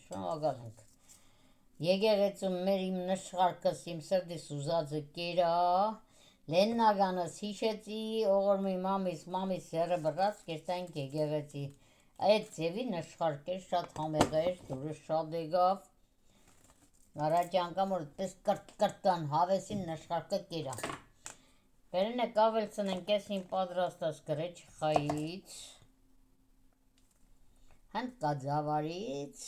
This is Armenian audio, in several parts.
Շնորհակալ ենք։ Եկեղեցում մեր իմ նշխարկս, իմ սրտիս ուզածը կերա, Լեննականս հիշեցի, օղորմի մամիս երը բռած կերտանք եկեղեցի։ Այդ ձևի նշխարկ էր, շատ համեղ էր, դուրս շատ եկավ։ Առաջի անգամ որ այդպես կրտկրտան հավեսին նշխարկը կերա։ Բերեն եք ավելցնենք ես իմ պատրաստած գրեչխայից, հնդկաձավարից,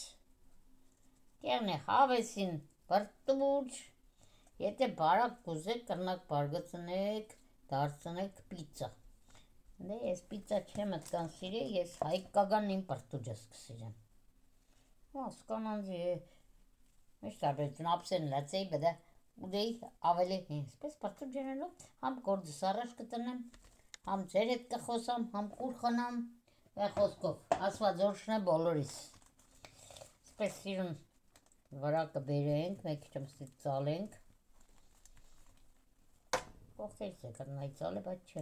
կեղն է հավեսին բրտուճ, եթե բարակ կուզեք կրնակ բարգծնեք, դարձնեք պիծա։ Դե ես պիծա չեմ ըտկան սիրի, ես հայկական իմ բրտուճս կսիրեմ։ Հասկանանձի է, միշտ արբեցուն ապսեն լացեի, բդա ուդեի ավելի հինսպես բրտուճ ենելով, համ գործս առաջ կտնեմ, համ ձեր հետ կխոսամ, համ կուր խնամ, վե խոսքով, ասված որշն է բոլորիս։ Սպես սիրուն վրա կբերենք, մեկ չմստից ծալենք, կողքերից է կրնայի ծալը, բայց չէ,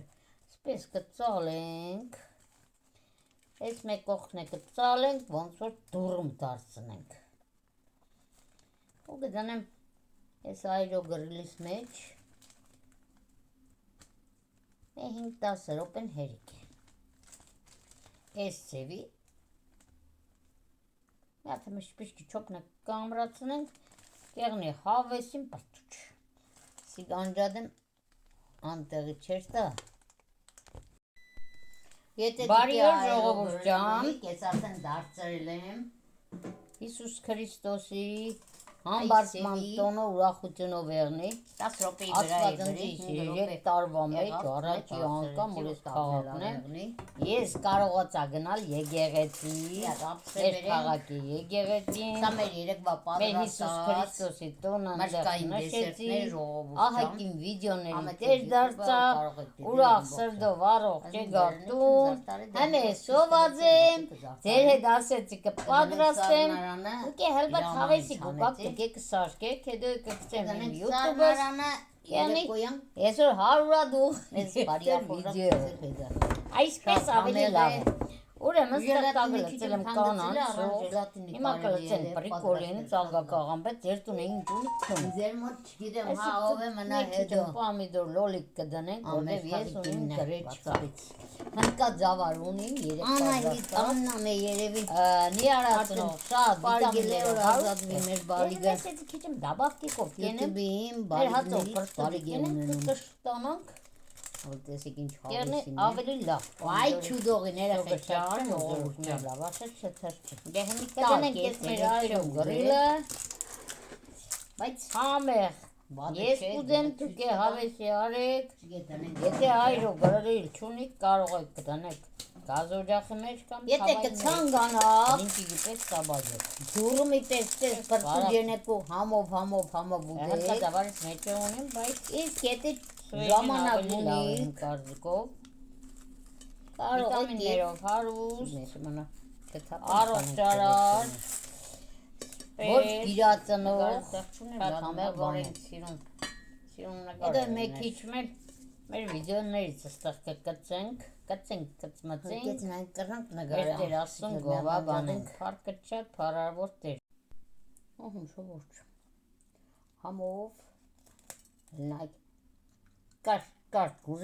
սպես կծալենք, ես մեկ կողքն է կծալենք, ոնց որ դուրմ դարձնենք, ու կդանեմ ես այրո գրլիս մեջ, 5-10 ռոպեն հերիք է, ես ձևի, Յաթը մշպիշկի չոպնը կամրացնենք, կեղնի հավեսին բրտուճ, սիկ անջադեմ անտեղի չեր տա, բարի օր ժողովուրդ ջան, ես արդեն դարձրել եմ Հիսուս Քրիստոսի համբարձման տոնը ուրախությունով եղնի, 10 րոպեի վրա է գրի, 3 տարվա մեջ առաջի անգամ որ ես քաղաքն եմ, ես կարողացա գնալ եկեղեցի, մեր քաղաքի եկեղեցին, մեր Հիսուս Քրիստոսի տոնը նշեցի, ահագին վիդեոների տեր դարձա, ուրախ սրտով առողջ եկար տուն, համ ես սոված եմ, ձեր հետ ասեցի կպատրաստեմ, ուկե հելբատ հավեսի գուկակ տկեք սարկեք, հետո կգցեմ իմ յութուբս, ես որ հարուրադուղ, այսպես ավելի լավ է, ուրեմն ստեղտակը լծել եմ կանան, սող, հիմա կլծեն պրիկոլին, ծալգակաղան, բայց ձեր տուն էին ջունի քնում, ձեր մոտ չգիտեմ, հա ով է մնա հետո, պամիդոր լոլիկ կդնենք, որտև ես ունիմ գրեչկայից, հնդկաձավար ունիմ, 3 Անահիտ Աննան է երևի, նիարացնող, շատ վիտամիններով ազատվի մեր բալիգը, ես էցի քիչեմ դաբավկիկով կենեմ, յութուբիին բալիգներից բալիգ է ունենում, կշտանանք, տեսեք ինչ կերնի հավեսին է, ավելի լավ, այ չուդողին երեխեքյան, ողորության լավ, ասեց չթրճի, դե հնի կդնենք ես մեր այրում գրիլը, բայց համեղ, ես կուզեմ դուք է հավեսի արեք, եթե այրո գրիլ չունիք կարող եք կդնեք գազօջախի մեջ կամ եթե կցանկանաք, լինկի պես սաբաջեք, դուրմի պես բրտուճ ենեք ու համով ուդեք, հնդկաձավարից մեջ ունիմ, բայց իսկ եթե ժամանակ ունիք, կարծիքով, վիտամիններով հարուստ, առողջարար, ոչ գիրածնող, շատ համեղ բան եմ սիրուն նկարել մեկ քիչ մեր վիդեոներից ստեղ կկծենք, կծմծենք, կրնանք մեր տեր ասում գովա բանենք, պարկը շատ պարարվոր տեր, ահում շովորջ, համով, կար կուզե,